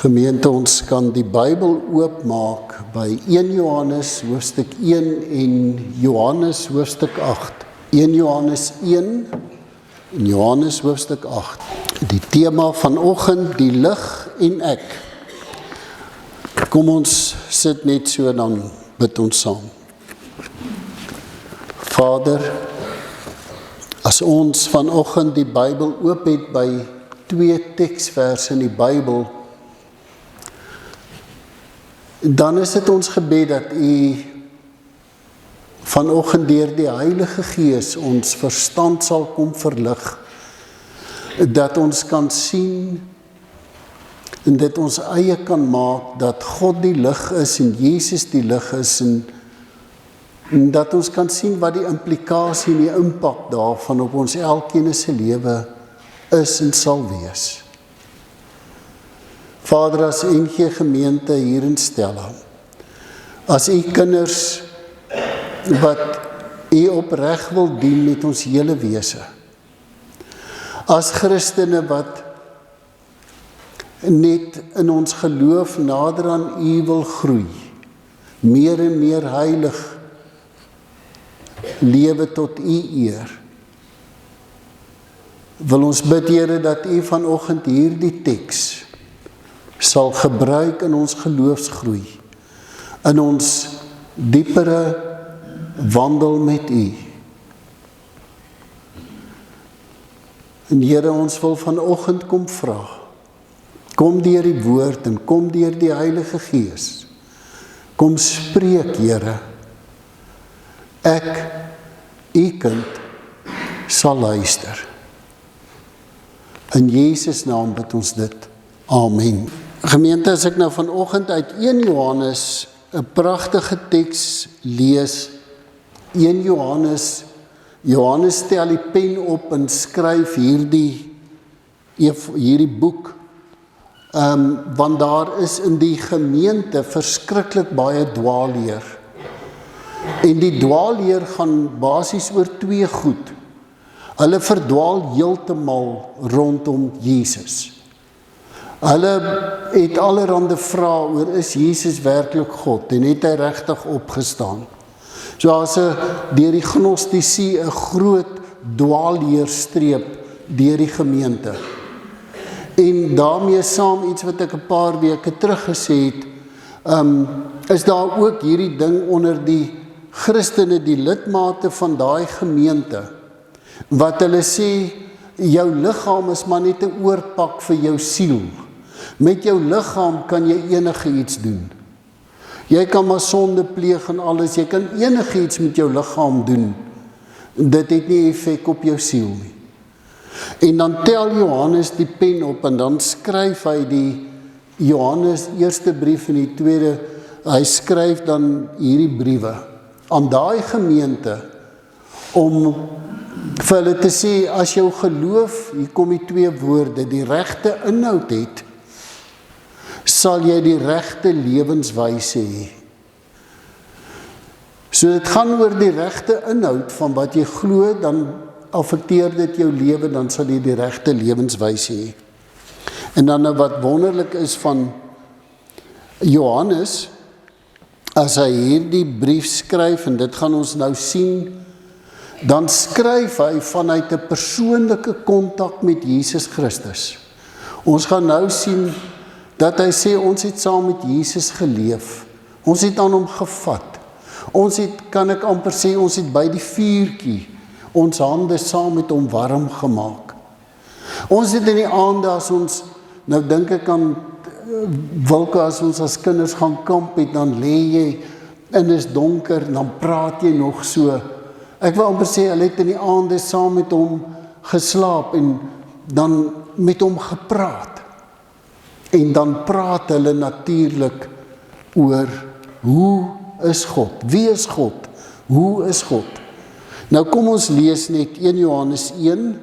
Gemeente, ons kan die Bybel oopmaak by 1 Johannes hoofstuk 1 en Johannes hoofstuk 8. 1 Johannes 1 en Johannes hoofstuk 8. Die tema vanoggend, die lig en ek. Kom ons sit net so, dan bid ons saam. Vader, as ons vanoggend die Bybel oop het by 2 teksverse in die Bybel, dan is dit ons gebed dat U vanoggend deur die Heilige Gees ons verstand sal kom verlig, dat ons kan sien en dit ons eie kan maak dat God die lig is en Jesus die lig is en dat ons kan sien wat die implikasie en die impak daarvan op ons elkeen se lewe is en sal wees. Vader, as NG Gemeente hier in Stella, as U kinders wat U opreg wil dien met ons hele wese, as Christene wat net in ons geloof nader aan U wil groei, meer en meer heilig lewe tot U eer, wil ons bid, Here, dat U vanoggend hierdie teks sal gebruik in ons geloofsgroei, in ons diepere wandel met U. En Here, ons wil vanoggend kom vra, kom deur die woord en kom deur die Heilige Gees, kom spreek, Here, ek, U kind, sal luister. In Jesus naam bid ons dit. Amen. Gemeente, as ek nou vanoggend uit 1 Johannes 'n pragtige teks lees, 1 Johannes stel die pen op en skryf hierdie boek, want daar is in die gemeente verskriklik baie dwaalleer. En die dwaalleer gaan basies oor 2 goed. Hulle verdwaal heeltemal rondom Jesus. Hulle het allerhande vrae oor, is Jesus werklik God en het hy regtig opgestaan? So as deur die gnostisie 'n groot dwaalleerstreep deur die gemeente. En daarmee saam iets wat ek 'n paar weke terug gesê het, is daar ook hierdie ding onder die Christene, die lidmate van daai gemeente, wat hulle sê, jou liggaam is maar net 'n oorpak vir jou siel. Met jou liggaam kan jy enige iets doen. Jy kan maar sonde pleeg en alles, jy kan enige iets met jou liggaam doen. Dit het nie effek op jou siel nie. En dan tel Johannes die pen op en dan skryf hy die Johannes eerste brief en die tweede, hy skryf dan hierdie briewe aan daai gemeente om vir hulle te sê, as jou geloof, hier kom die 2 woorde, die regte inhoud het, sal jy die regte lewenswyse hê. So dit gaan oor die regte inhoud van wat jy glo, dan affekteer dit jou lewe, dan sal jy die regte lewenswyse hê. En dan wat wonderlik is van Johannes, as hy hierdie brief skryf, en dit gaan ons nou sien, dan skryf hy vanuit 'n persoonlike kontak met Jesus Christus. Ons gaan nou sien dat hy sê, ons het saam met Jesus geleef, ons het aan hom gevat, ons het, kan ek amper sê, ons het by die vuurtjie, ons hande saam met hom warm gemaak. Ons het in die aande, as ons, nou dink ek aan Wilke, as ons as kinders gaan kamp het, dan lê jy, en is donker, dan praat jy nog so. Ek wil amper sê, hulle het in die aande saam met hom geslaap, en dan met hom gepraat. En dan praat hulle natuurlik oor, hoe is God? Wie is God? Hoe is God? Nou kom ons lees net 1 Johannes 1,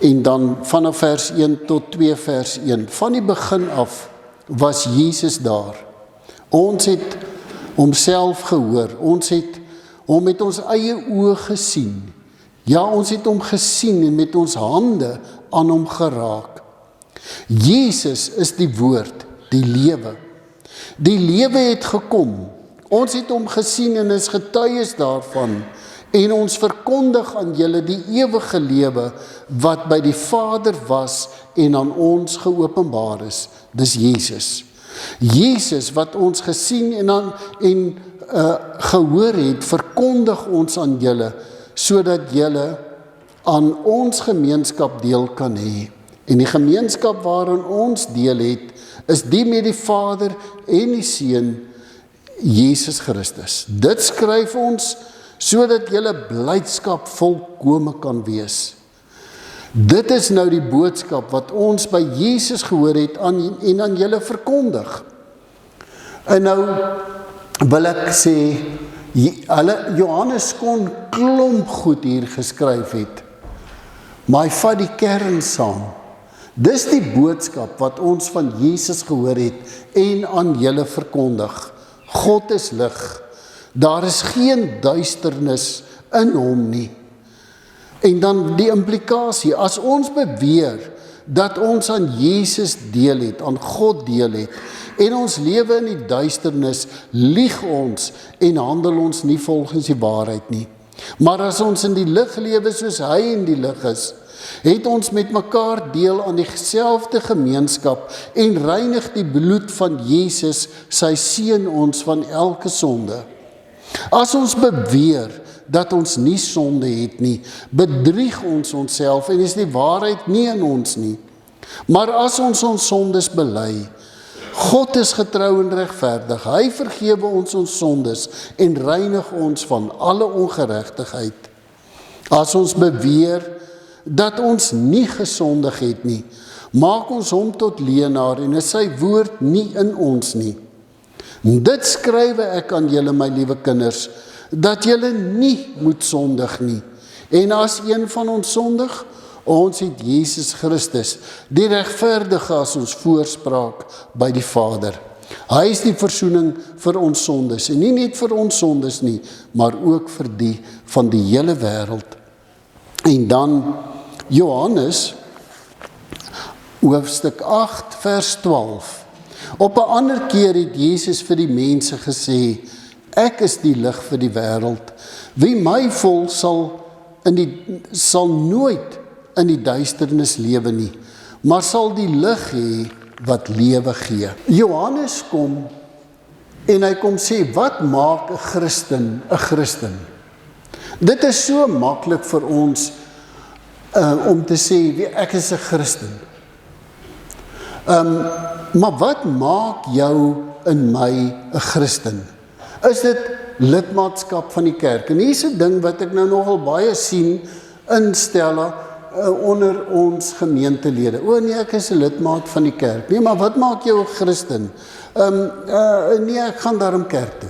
en dan vanaf vers 1 tot 2 vers 1. Van die begin af was Jesus daar. Ons het homself gehoor, ons het hom met ons eie oë gesien. Ja, ons het hom gesien en met ons hande aan hom geraak. Jesus is die woord, die lewe. Die lewe het gekom. Ons het hom gesien en is getuies daarvan. En ons verkondig aan julle die ewige lewe wat by die Vader was en aan ons geopenbaar is. Dis Jesus. Jesus wat ons gesien en gehoor het, verkondig ons aan julle, sodat julle aan ons gemeenskap deel kan hê. En die gemeenskap waarin ons deel het, is die met die Vader en die Seun, Jesus Christus. Dit skryf ons, sodat julle blydskap volkome kan wees. Dit is nou die boodskap wat ons by Jesus gehoor het en aan julle verkondig. En nou wil ek sê, Johannes kon klomp goed hier geskryf het, maar hy vat die kern saam. Dis die boodskap wat ons van Jesus gehoor het en aan julle verkondig. God is lig. Daar is geen duisternis in hom nie. En dan die implikasie, as ons beweer dat ons aan Jesus deel het, aan God deel het, en ons lewe in die duisternis, lieg ons en handel ons nie volgens die waarheid nie. Maar as ons in die lig lewe soos hy in die lig is, het ons met mekaar deel aan dieselfde gemeenskap en reinig die bloed van Jesus, sy seun, ons van elke sonde. As ons beweer dat ons nie sonde het nie, bedrieg ons onsself en is die waarheid nie in ons nie. Maar as ons sondes bely, God is getrou en regverdig, hy vergewe ons sondes en reinig ons van alle ongeregtigheid. As ons beweer dat ons nie gesondig het nie, maak ons hom tot leienaar en is sy woord nie in ons nie. Dit skrywe ek aan julle, my liewe kinders, dat julle nie moet sondig nie. En as een van ons sondig, ons het Jesus Christus, die regverdige as ons voorspraak by die Vader. Hy is die versoening vir ons sondes, en nie net vir ons sondes nie, maar ook vir die van die hele wêreld. En dan Johannes, hoofstuk 8, vers 12. Op 'n ander keer het Jesus vir die mense gesê, ek is die lig vir die wêreld. Wie my volg sal nooit in die duisternis lewe nie, maar sal die lig hê wat lewe gee. Johannes kom en hy kom sê, wat maak 'n Christen 'n Christen? Dit is so maklik vir ons om te sê, ek is 'n Christen. Maar wat maak jou en my 'n Christen? Is dit lidmaatskap van die kerk? En hier is 'n ding wat ek nou nogal baie sien instelle onder ons gemeentelede. Nee, ek is 'n lidmaat van die kerk. Nee, maar wat maak jou 'n Christen? Nee, ek gaan daarom kerk toe.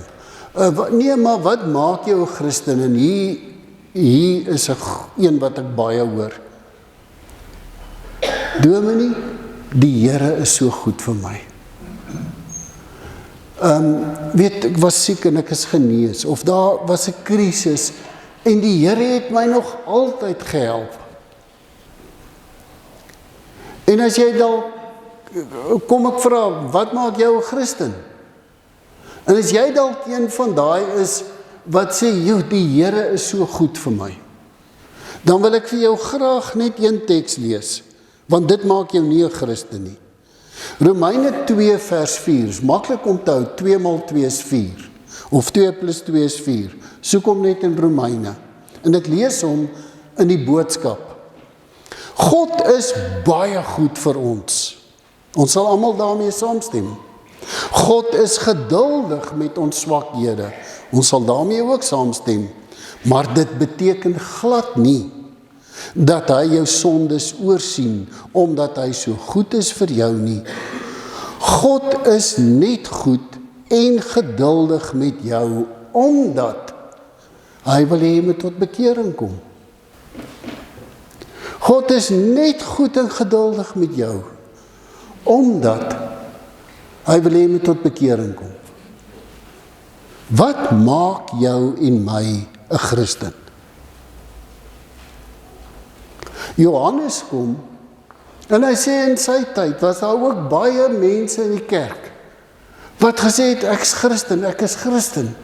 Nee, maar wat maak jou 'n Christen? En hier is 'n een wat ek baie hoor. Dominee, die Here is so goed vir my. Ek was siek en ek is genees, of daar was 'n krisis, en die Here het my nog altyd gehelp. En as jy dan, kom ek vra, wat maak jou 'n Christen? En as jy dalk een van daai is, wat sê, die Here is so goed vir my, dan wil ek vir jou graag net een teks lees, want dit maak jou nie 'n Christen nie. Romeine 2 vers 4, is maklik onthou, 2 maal 2 is 4, of 2 plus 2 is 4, soek hom net in Romeine, en ek lees hom in die boodskap. God is baie goed vir ons. Ons sal almal daarmee saamstem. God is geduldig met ons swakhede. Ons sal daarmee ook saamstem. Maar dit beteken glad nie dat hy jou sondes oorsien, omdat hy so goed is vir jou nie. God is net goed en geduldig met jou, omdat hy wil hê jy moet tot bekering kom. God is net goed en geduldig met jou, omdat hy wil hê jy moet tot bekering kom. Wat maak jou en my 'n Christen? Johannes kom En hy sê in sy tyd was daar ook baie mense in die kerk wat gesê het, ek is Christen.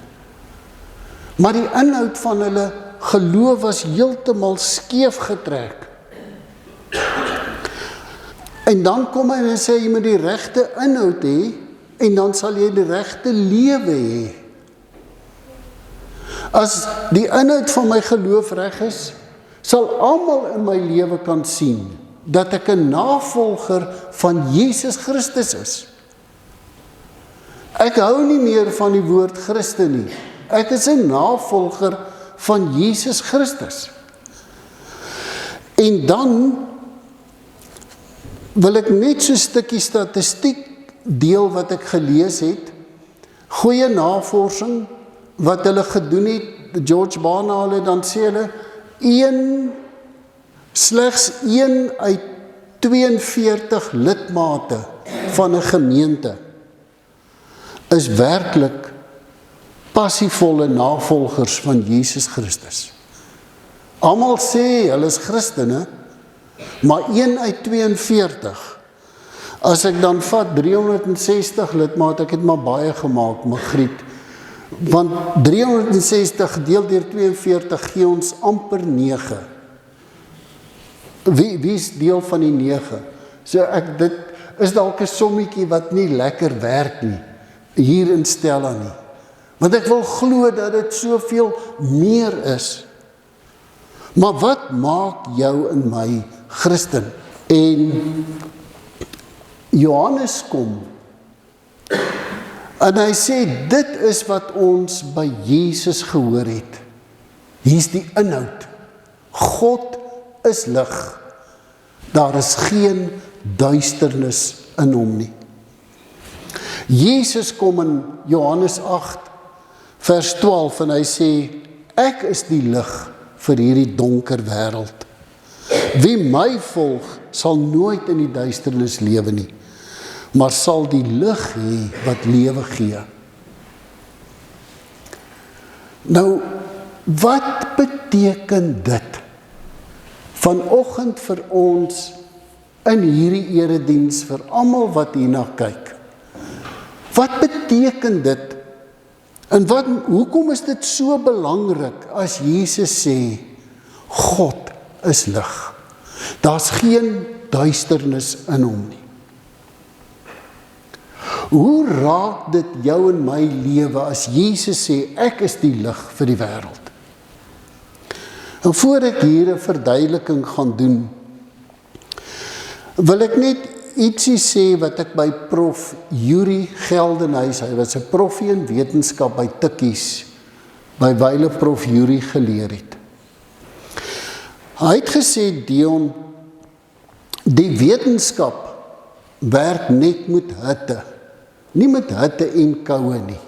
Maar die inhoud van hulle geloof was heeltemal skeef getrek. En dan kom hy en sê, jy moet die regte inhoud hê, en dan sal jy die regte lewe hê. As die inhoud van my geloof reg is, sal almal in my lewe kan sien, dat ek 'n navolger van Jesus Christus is. Ek hou nie meer van die woord Christen nie. Ek is 'n navolger van Jesus Christus. En dan wil ek net so 'n stukkie statistiek deel wat ek gelees het. Goeie navorsing wat hulle gedoen het, George Barna, hulle dan sê hulle, slegs 1 uit 42 lidmate van 'n gemeente is werklik passievolle navolgers van Jesus Christus. Almal sê hulle is Christene, maar 1 uit 42. As ek dan vat 360 lidmate, ek het maar baie gemaak, Magriet, want 360 gedeeld deur 42 gee ons amper 9. Wie is deel van die 9? So dit is dalk 'n sommetjie wat nie lekker werk nie, hier in Stella nie. Want ek wil glo dat dit soveel meer is. Maar wat maak jou en my Christen? En Johannes kom, en hy sê, dit is wat ons by Jesus gehoor het. Hier is die inhoud. God is lig. Daar is geen duisternis in hom nie. Jesus kom in Johannes 8, vers 12, en hy sê, ek is die lig vir hierdie donker wêreld. Wie my volg, sal nooit in die duisternis lewe nie, maar sal die lig hê wat lewe gee. Nou, wat beteken dit? Vanoggend vir ons in hierdie erediens, vir almal wat hierna kyk. Wat beteken dit? En hoekom is dit so belangrik as Jesus sê, God is lig. Daar's geen duisternis in hom nie. Hoe raak dit jou en my lewe as Jesus sê, ek is die lig vir die wêreld? En voor ek hier 'n verduideliking gaan doen, wil ek net ietsie sê wat ek by prof Yuri Geldenhuys, hy was 'n profie in wetenskap by Tikkies, by wyle prof Yuri geleer het. Hy het gesê, Dion, die wetenskap werk net met hitte, nie met hitte en koue nie.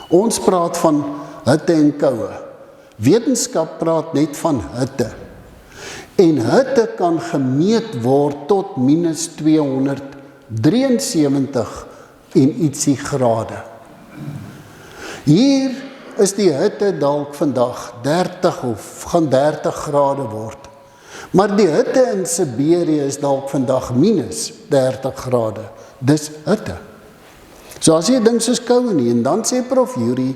Ons praat van hitte en koue. Wetenskap praat net van hitte. En hitte kan gemeet word tot minus 273 en ietsie grade. Hier is die hitte dalk vandag 30 of gaan 30 grade word. Maar die hitte in Siberië is dalk vandag minus 30 grade. Dis hitte. So as jy dink soos koue nie, en dan sê prof Yuri,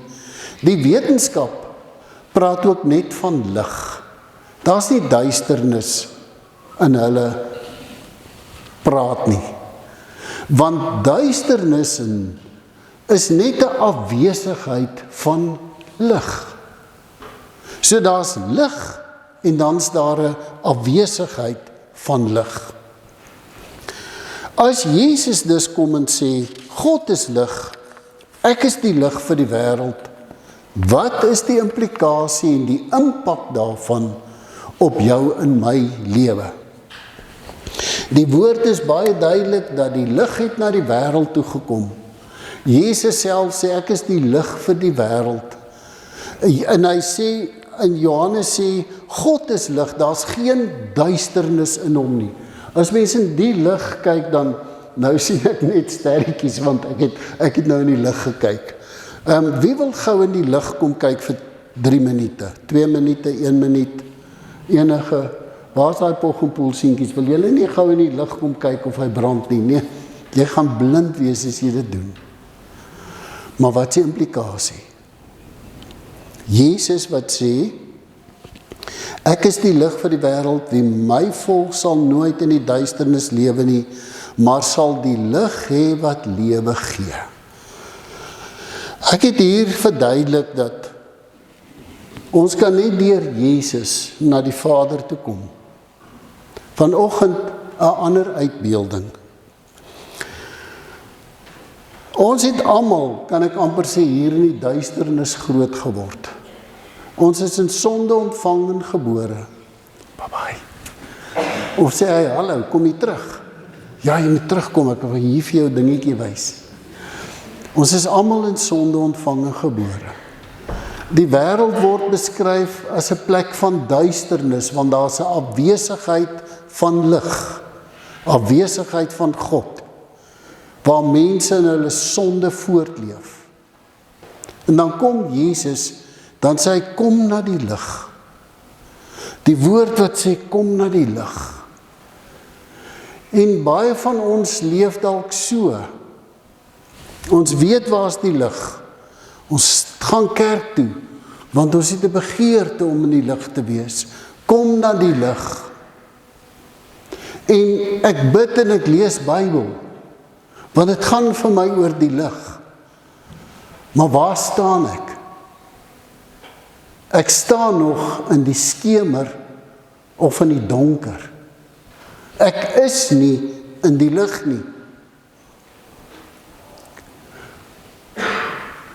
die wetenskap praat ook net van lig. Daar's nie duisternis in hulle praat nie. Want duisternis is net 'n afwesigheid van lig. So daar's lig en dan's daar 'n afwesigheid van lig. As Jesus dus kom en sê, God is lig, ek is die lig vir die wêreld, wat is die implikasie en die impak daarvan op jou en my lewe? Die woord is baie duidelik dat die lig het na die wêreld toe gekom. Jesus self sê, ek is die lig vir die wêreld. En hy sê, in Johannes sê, God is lig, daar's geen duisternis in hom nie. As mens in die lig kyk, dan nou sien ek net sterretjies, want ek het nou in die lig gekyk. Wie wil gou in die lig kom kyk vir 3 minute, 2 minute, 1 minuut, enige, waar is daai poggenpoelsientjies, wil julle nie gou in die lig kom kyk of hy brand nie, nee, jy gaan blind wees as jy dit doen. Maar wat is die implikasie? Jesus wat sê, ek is die lig vir die wêreld, wie my volg sal nooit in die duisternis lewe nie, maar sal die lig hê wat lewe gee. Ek het hier verduidelik dat ons kan nie deur Jesus na die Vader toe kom. Vanoggend 'n ander uitbeelding. Ons het almal, kan ek amper sê, hier in die duisternis groot geword. Ons is in sonde ontvang en gebore. Bye-bye. Of sê hy, hallo, kom jy terug? Ja, jy moet terugkom, ek wil hier vir jou dingetjie wys. Ons is almal in sonde ontvang en gebore. Die wêreld word beskryf as 'n plek van duisternis, want daar's 'n afwesigheid van lig, afwesigheid van God, waar mense in hulle sonde voortleef. En dan kom Jesus, dan sê hy, kom na die lig. Die woord wat sê, kom na die lig. En baie van ons leef dalk so. Ons weet waar is die lig. Ons gaan kerk toe, want ons het 'n begeerte om in die lig te wees. Kom na die lig. En ek bid en ek lees Bybel, want dit gaan vir my oor die lig. Maar waar staan ek? Ek staan nog in die skemer of in die donker. Ek is nie in die lig nie.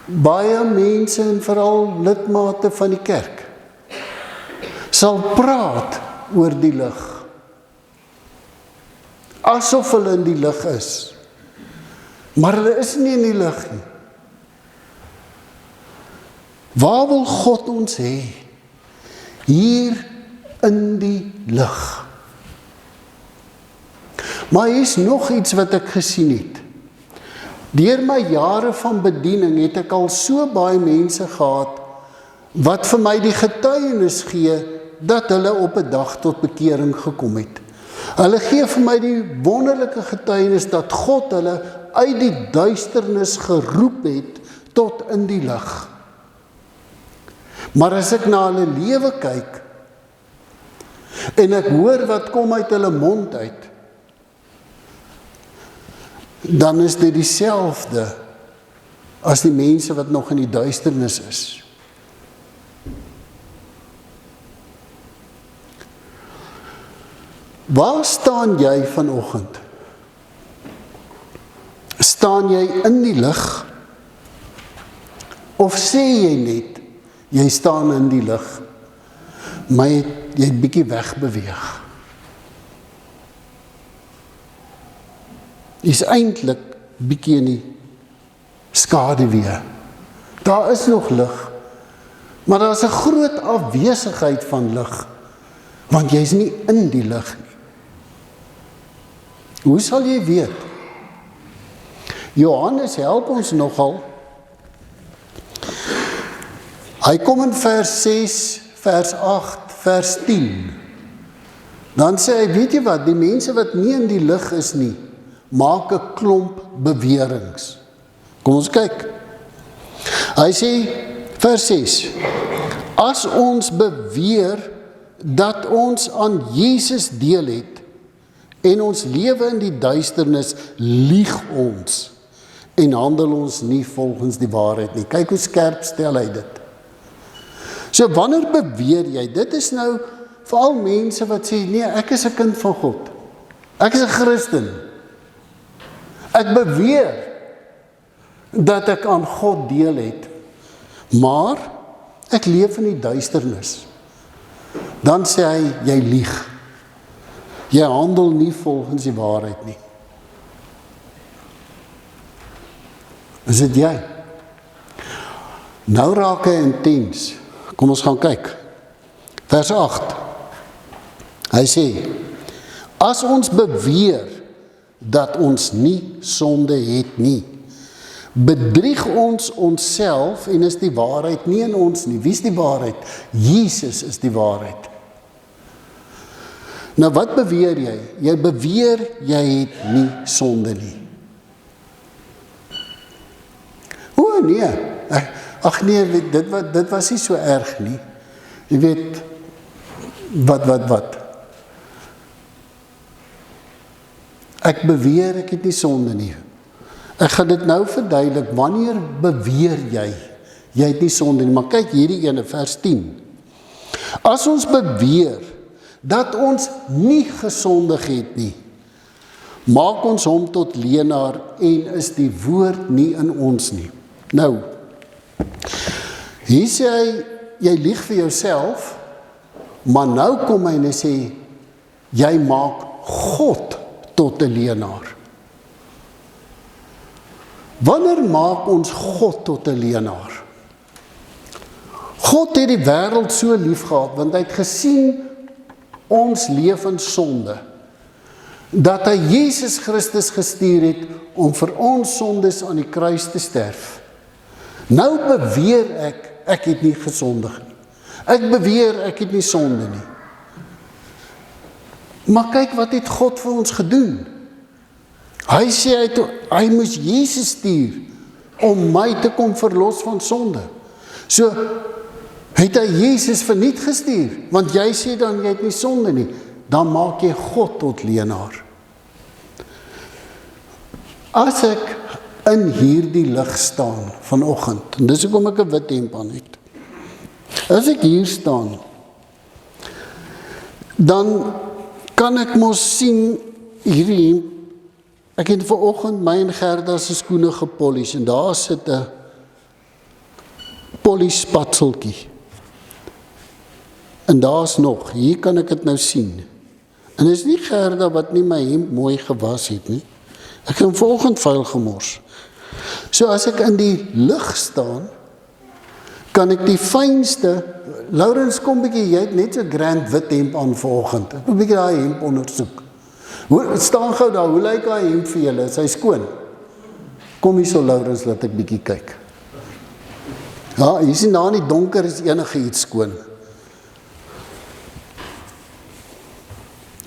Baie mense en veral lidmate van die kerk sal praat oor die lig, asof hulle in die lig is, maar hulle is nie in die lig nie. Waar wil God ons hê? Hier in die lig. Maar hier is nog iets wat ek gesien het. Deur my jare van bediening het ek al so baie mense gehad wat vir my die getuienis gee dat hulle op 'n dag tot bekering gekom het. Hulle gee vir my die wonderlike getuienis dat God hulle uit die duisternis geroep het tot in die lig. Maar as ek na hulle lewe kyk en ek hoor wat kom uit hulle mond uit, dan is dit dieselfde as die mense wat nog in die duisternis is. Waar staan jy vanoggend? Staan jy in die lig? Of sê jy net, jy staan in die lig, maar jy het bietjie wegbeweeg? Is eintlik bietjie in die skaduwee. Daar is nog lig, maar daar is 'n groot afwesigheid van lig, want jy is nie in die lig nie. Hoe sal jy weet? Johannes help ons nogal. Hy kom in vers 6, vers 8, vers 10. Dan sê hy, weet jy wat, die mense wat nie in die lig is nie, maak 'n klomp beweringe. Kom ons kyk. Hy sê, vers 6, as ons beweer dat ons aan Jesus deel het, en ons lewe in die duisternis, lieg ons, en handel ons nie volgens die waarheid nie. Kyk hoe skerp stel hy dit. So wanneer beweer jy, dit is nou vir al mense wat sê, nee, ek is 'n kind van God, ek is 'n Christen, ek beweer dat ek aan God deel het, maar ek leef in die duisternis. Dan sê hy, jy lieg. Jy handel nie volgens die waarheid nie. Is dit jy? Nou raak hy intens. Kom ons gaan kyk. Vers 8. Hy sê, as ons beweer dat ons nie sonde het nie, bedrieg ons onsself en is die waarheid nie in ons nie. Wie is die waarheid? Jesus is die waarheid. Nou wat beweer jy? Jy beweer jy het nie sonde nie. O nee, ag nee, dit was nie so erg nie. Jy weet, wat? Ek beweer ek het nie sonde nie. Ek gaan dit nou verduidelik, wanneer beweer jy het nie sonde nie, maar kyk hierdie ene, vers 10. As ons beweer dat ons nie gesondig het nie, maak ons hom tot leienaar en is die woord nie in ons nie. Nou, hier sê hy, jy lieg vir jouself, maar nou kom hy en hy sê, jy maak God tot 'n leienaar. Wanneer maak ons God tot 'n leienaar? God het die wêreld so lief gehad, want hy het gesien ons leef in sonde, dat hy Jesus Christus gestuur het om vir ons sondes aan die kruis te sterf. Nou beweer ek het nie gesondig nie. Ek beweer ek het nie sonde nie. Maar kyk wat het God vir ons gedoen. Hy sê hy moes Jesus stuur om my te kom verlos van sonde. So het hy Jesus verniet gestuur, want jy sê dan jy het nie sonde nie, dan maak jy God tot leienaar. As ek in hierdie lig staan vanoggend, en dis hoekom ek 'n wit hemp aan het. As ek hier staan, dan kan ek mos sien hierdie hemp. Ek het vanoggend my en Gerda se skoene gepolish en daar sit 'n polispatseltjie. En daar's nog, hier kan ek dit nou sien. En is nie Gerda wat nie my hemp mooi gewas het nie. Ek het hom vanoggend vuil gemors. So as ek in die lig staan, kan ek die fynste, Laurens, kom bietjie, jy het net so grand wit hemp aan vanoggend. Ek moet bietjie daai hemp ondersoek. Staan gou daar, hoe lyk daai hemp vir julle? Is hy skoon? Kom hier so, Laurens, laat ek bietjie kyk. Ja, hier sien daar in die donker is enige iets skoon.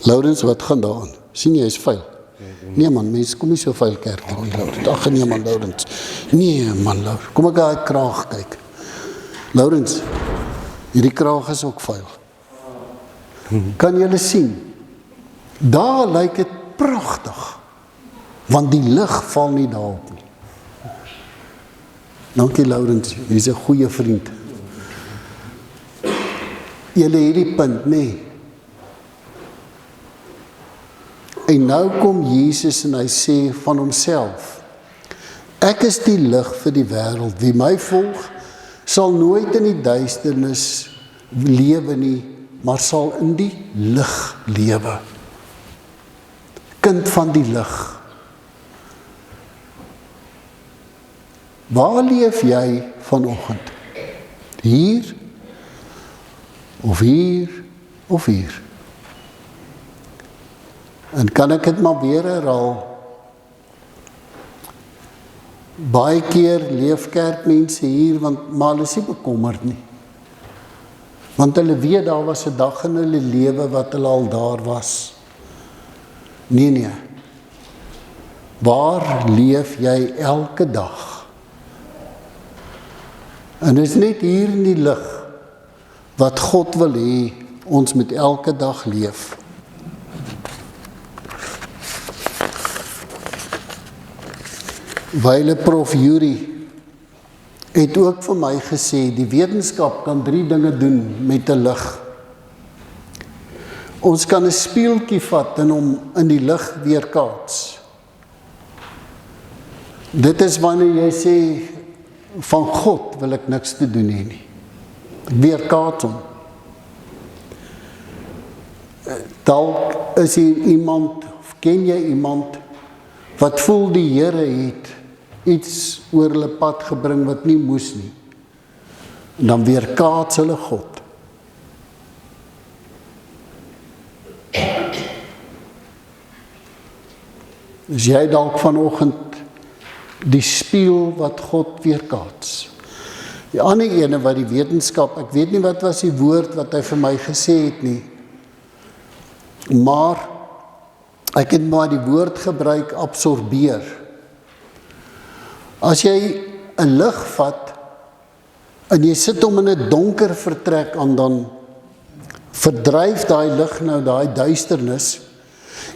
Laurens, wat gaan daar aan? Sien jy, is vuil? Nee man, mense, kom nie so vuil kerk toe nie, Laurens. Ag nee man, Laurens. Nee man, Laurens. Kom ek daai kraag kyk. Laurens, hierdie kraag is ook vuil. Kan julle sien? Daar lyk dit pragtig, want die lig val nie daarop nie. Dankie Laurens, jy is 'n goeie vriend. Julle hierdie punt, nee. En nou kom Jesus en hy sê van homself, ek is die lig vir die wêreld, wie my volg, sal nooit in die duisternis lewe nie, maar sal in die lig lewe. Kind van die lig. Waar leef jy vanoggend? Hier? Of hier? Of hier? En kan ek dit maar weer herhaal? Baie keer leef kerkmense hier, maar hulle is nie bekommerd nie. Want hulle weet daar was 'n dag in hulle lewe wat hulle al daar was. Nee. Waar leef jy elke dag? En dit is net hier in die lig wat God wil hê ons met elke dag leef. Wyle Prof Yuri het ook vir my gesê, die wetenskap kan 3 dinge doen met 'n lig. Ons kan 'n speeltjie vat en hom in die lig weerkaats. Dit is wanneer jy sê, van God wil ek niks te doen hê nie. Weerkaats hom. Dalk is hier iemand, of ken jy iemand, wat voel die Here het iets oor hulle pad gebring wat nie moes nie. En dan weerkaats hulle God. Is jy dalk vanoggend die spieël wat God weerkaats? Die ander ene wat die wetenskap, ek weet nie wat was die woord wat hy vir my gesê het nie, maar ek het maar die woord gebruik absorbeer. As jy 'n lig vat en jy sit hom in 'n donker vertrek aan, dan verdryf daai lig nou daai duisternis,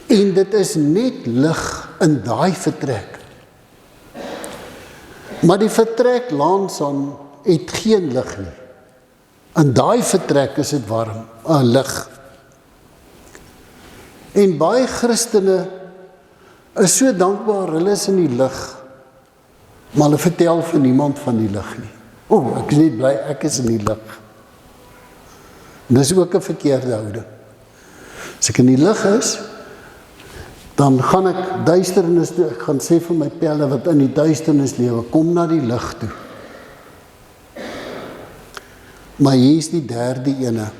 en dit is net lig in daai vertrek. Maar die vertrek langs aan het geen lig nie. In daai vertrek is dit warm, 'n lig. En baie Christene is so dankbaar, hulle is in die lig, maar hulle vertel vir niemand van die lig nie. Ek is net bly, ek is in die lig. En dis ook 'n verkeerde houding. As ek in die lig is, dan gaan ek duisternis toe, ek gaan sê vir my pelle wat in die duisternis lewe, kom na die lig toe. Maar hier is die derde ene.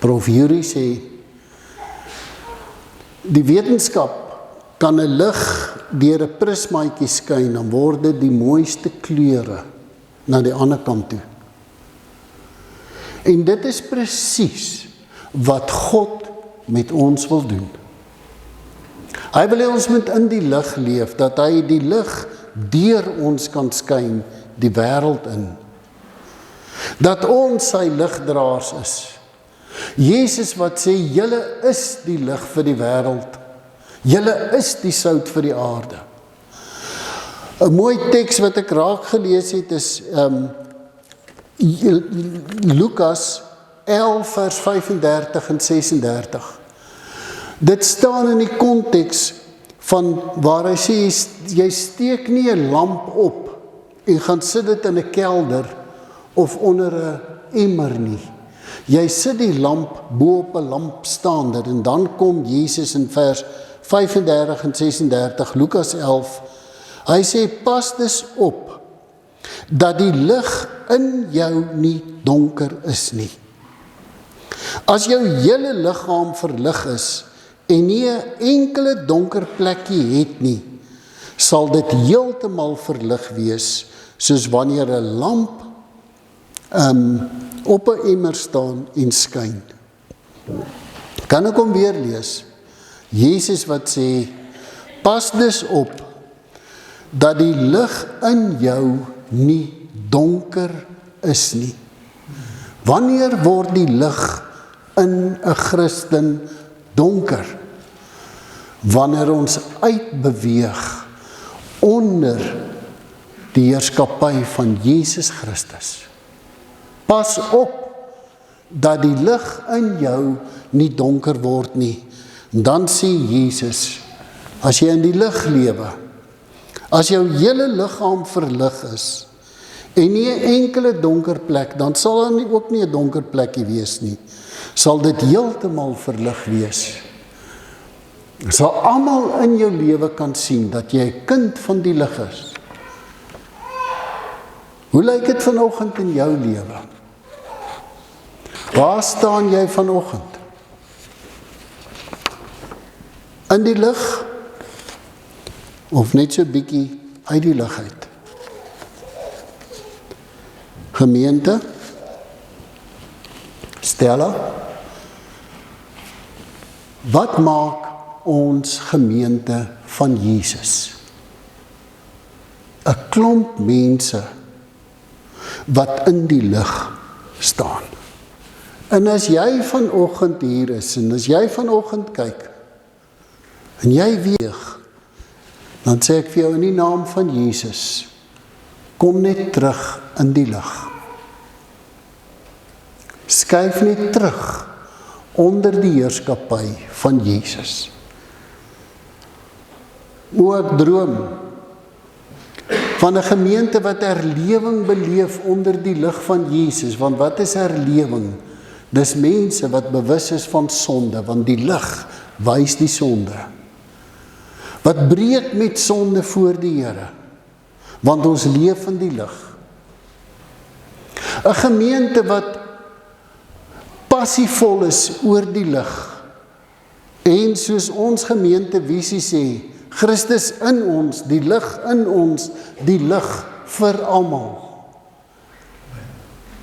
Prof. Yuri sê, die wetenskap kan 'n lig deur 'n prismaatjie skyn, dan word dit die mooiste kleure na die ander kant toe. En dit is presies wat God met ons wil doen. Hy wil hê ons moet in die lig leef, dat hy die lig deur ons kan skyn, die wêreld in. Dat ons sy ligdraers is. Jesus wat sê, julle is die lig vir die wêreld. Julle is die sout vir die aarde. 'n mooi teks wat ek raak gelees het is Lukas 11 vers 35 en 36. Dit staan in die konteks van waar hy sê, jy steek nie 'n lamp op en gaan sit dit in 'n kelder of onder 'n emmer nie. Jy sit die lamp bo op 'n lampstaander, en dan kom Jesus in vers 35 en 36, Lukas 11, hy sê, pas dus op, dat die lig in jou nie donker is nie. As jou hele liggaam verlig is, en nie 'n enkele donker plekkie het nie, sal dit heeltemal verlig wees, soos wanneer 'n lamp op 'n emmer staan en skyn. Kan ek hom weer lees? Jesus wat sê, pas dus op, dat die lig in jou nie donker is nie. Wanneer word die lig in 'n Christen donker? Wanneer ons uitbeweeg onder die heerskappy van Jesus Christus. Pas op dat die lig in jou nie donker word nie. En dan sê Jesus, as jy in die lig lewe, as jou hele liggaam verlig is, en nie 'n enkele donker plek, dan sal daar ook nie 'n donker plekkie wees nie. Sal dit heeltemal verlig wees. Sal almal in jou lewe kan sien dat jy 'n kind van die lig is. Hoe lyk dit vanoggend in jou lewe? Waar staan jy vanoggend? In die lig? Of net so bietjie uit die lig uit? Gemeente? Stella? Wat maak ons gemeente van Jesus? 'n klomp mense wat in die lig staan. En as jy vanoggend hier is, en as jy vanoggend kyk, en jy weeg, dan sê ek vir jou in die naam van Jesus, kom net terug in die lig. Skuif net terug onder die heerskappy van Jesus. Ook droom van 'n gemeente wat herlewing beleef onder die lig van Jesus, want wat is herlewing? Dis mense wat bewus is van sonde, want die lig wys die sonde. Wat breek met sonde voor die Here, want ons leef in die lig. 'n gemeente wat passievol is oor die lig, en soos ons gemeentevisie sê, Christus in ons, die lig in ons, die lig vir almal.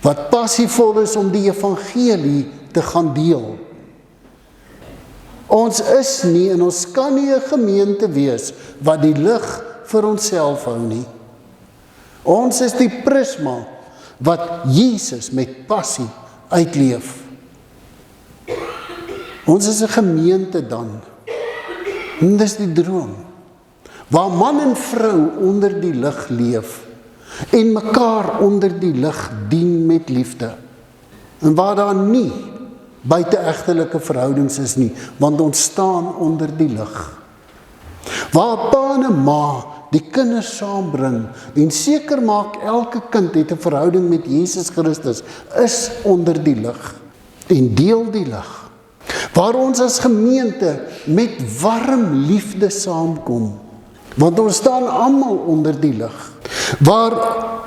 Wat passievol is om die evangelie te gaan deel. Ons is nie en ons kan nie 'n gemeente wees wat die lig vir onsself hou nie. Ons is die prisma wat Jesus met passie uitleef. Ons is 'n gemeente dan. En dis die droom. Waar man en vrou onder die lig leef en mekaar onder die lig dien met liefde. En waar daar nie buiteegtelike verhoudings is nie, want ons staan onder die lig. Waar pa en ma die kinders saambring en seker maak elke kind het 'n verhouding met Jesus Christus, is onder die lig en deel die lig. Waar ons as gemeente met warm liefde saamkom, want ons staan almal onder die lig. Waar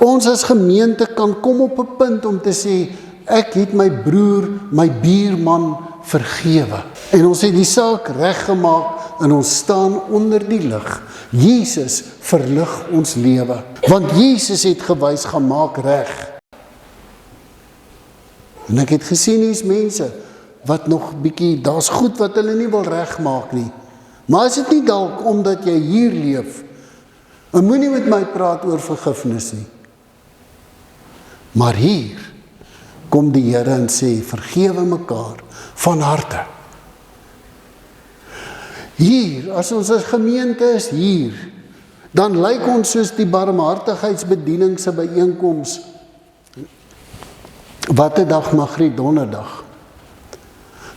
ons as gemeente kan kom op 'n punt om te sê, ek het my broer, my buurman vergewe. En ons het die saak reggemaak en ons staan onder die lig. Jesus verlig ons lewe. Want Jesus het gewys, gaan maak reg. En ek het gesien hier's mense wat nog bietjie, daar's goed wat hulle nie wil regmaak nie. Maar is dit nie dalk omdat jy hier leef, en moenie met my praat oor vergifnis nie. Maar hier kom die Here en sê, vergewe mekaar van harte. Hier, as ons as gemeente is hier, dan lyk ons soos die barmhartigheidsbediening se byeenkoms. Wat 'n dag, Magriet, donderdag.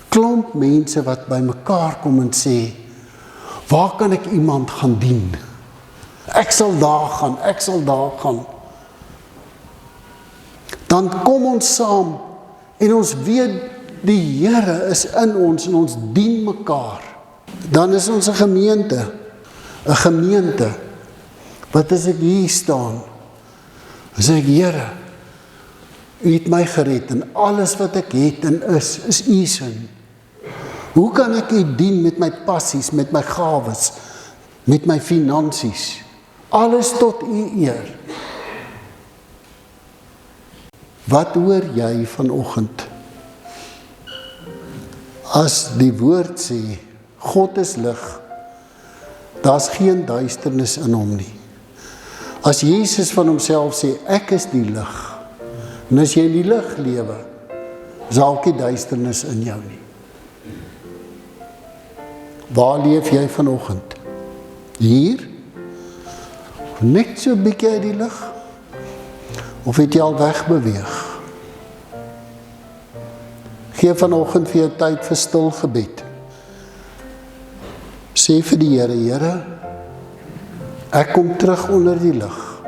Klomp mense wat by mekaar kom en sê, waar kan ek iemand gaan dien? Ek sal daar gaan, ek sal daar gaan. Dan kom ons saam en ons weet die Here is in ons en ons dien mekaar. Dan is ons 'n gemeente. 'n Gemeente. Wat as ek hier staan? Dan sê ek, Here, U het my gered en alles wat ek het en is U se. Hoe kan ek U dien met my passies, met my gawes, met my finansies? Alles tot U eer. Wat hoor jy vanoggend? As die woord sê, God is lig, daar's geen duisternis in hom nie. As Jesus van homself sê, ek is die lig, en as jy in die lig lewe, is daar ook nie duisternis in jou nie. Waar leef jy vanoggend? Hier? Net so bietjie uit die lig? Of het jy al wegbeweeg? Gee vanoggend vir jou tyd vir stil gebed. Sê vir die Here, Here, ek kom terug onder die lig.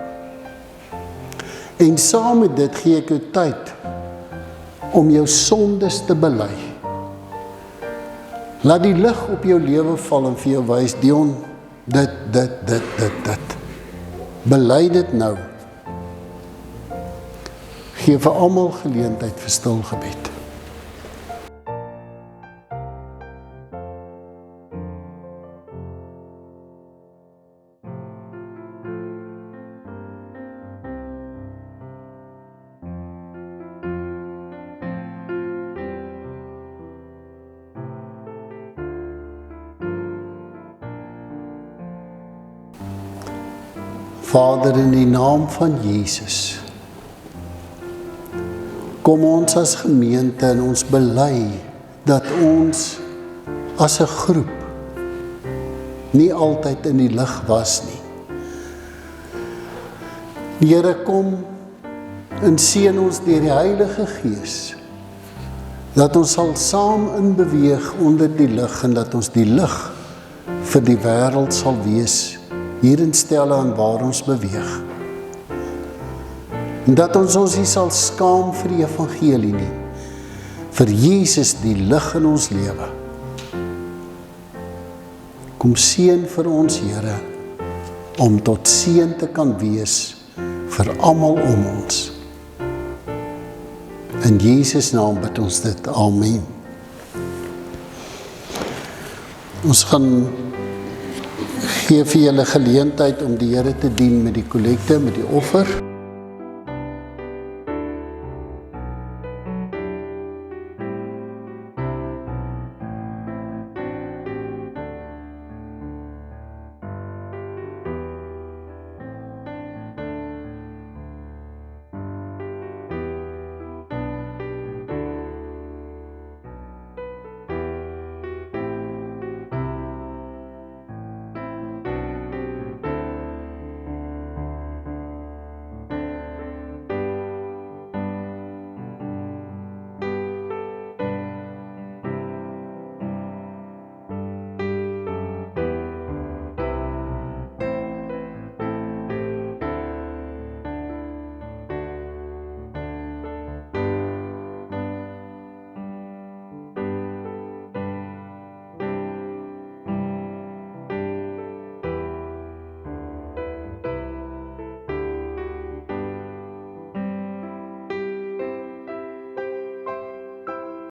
En saam met dit gee ek jou tyd om jou sondes te bely. Laat die lig op jou lewe val en vir jou wys, Dion, dit. Bely dit nou. Gee vir almal geleentheid vir stil gebed. Vader, in die naam van Jesus, kom ons as gemeente en ons bely dat ons as 'n groep nie altyd in die lig was nie. Die Here, kom en seën ons deur die Heilige Gees, dat ons sal saam inbeweeg onder die lig en dat ons die lig vir die wêreld sal wees, hier in Stella en waar ons beweeg. En dat ons nie sal skaam vir die evangelie nie, vir Jesus die lig in ons lewe. Kom seën vir ons, Here, om tot seën te kan wees vir almal om ons. In Jesus naam bid ons dit, amen. Ons gaan gee vir julle geleentheid om die Here te dien met die kollekte, met die offer.